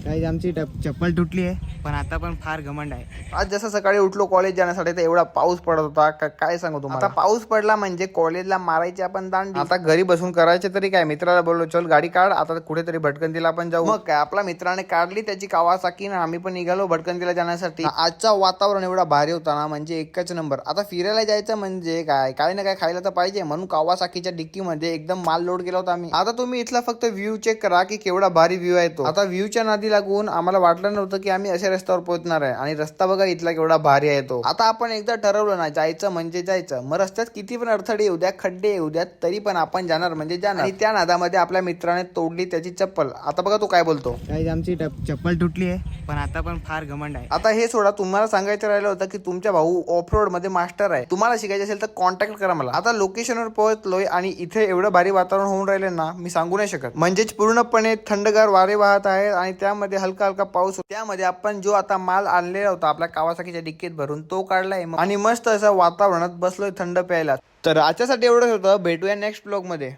काही आमची चप्पल तुटली आहे, पण आता पण फार घमंड आहे. आज जसं सकाळी उठलो कॉलेज जाण्यासाठी तर एवढा पाऊस पडत होता काय सांगू तुम्हाला. आता पाऊस पडला म्हणजे कॉलेजला मारायची आपण दांडी. आता घरी बसून करायचे तरी काय, मित्राला बोललो चल गाडी काढ आता कुठेतरी भटकंतीला आपण जाऊ. मग काय आपल्या मित्राने काढली त्याची कावासाकी ना, आम्ही पण निघालो भटकंतीला जाण्यासाठी. आजचा वातावरण एवढा भारी होता ना, म्हणजे एकच नंबर. आता फिरायला जायचं म्हणजे काय काय ना काय खायला तर पाहिजे, म्हणून कावासाकीच्या डिक्कीमध्ये एकदम माल लोड केला होता आम्ही. आता तुम्ही इथला फक्त व्ह्यू चेक करा की केवढा भारी व्ह्यू आहे तो. आता व्ह्यूच्या नादी लागून आम्हाला वाटलं नव्हतं की आम्ही अशा रस्त्यावर पोहोचणार आहे, आणि रस्ता बघा इथला केवढा भारी आहे तो. आता आपण एकदा ठरवलं ना जायचं म्हणजे जायचं, मग रस्त्यात किती पण अडथळे येऊ द्या, खड्डे येऊ द्या, तरी पण आपण जाणार म्हणजे जाणार. आणि त्या नादामध्ये आपल्या मित्राने तोडली त्याची चप्पल. आता बघा तो काय बोलतो. काही आमची चप्पल तुटली आहे, पण आता पण फार घमंड आहे. आता हे सोडा, तुम्हाला सांगायचं राहिलं होतं की तुमच्या भाऊ ऑफ रोड मध्ये मास्टर आहे, तुम्हाला शिकायचं असेल तर कॉन्टॅक्ट करा मला. आता लोकेशनवर पोहोचलोय आणि इथे एवढं भारी वातावरण होऊन राहिले ना, मी सांगू नाही शकत. म्हणजेच पूर्णपणे थंडगार वारे वाहत आहे आणि त्यामध्ये हलका हलका पाऊस. त्यामध्ये आपण जो आता माल आणलेला होता आपल्या कावासाकीच्या डिक्कीत भरून तो काढलाय आणि मस्त असं वातावरणात बसलोय थंड प्यायला. तर आजच्यासाठी एवढंच होतं. भेटूया नेक्स्ट ब्लॉग मध्ये.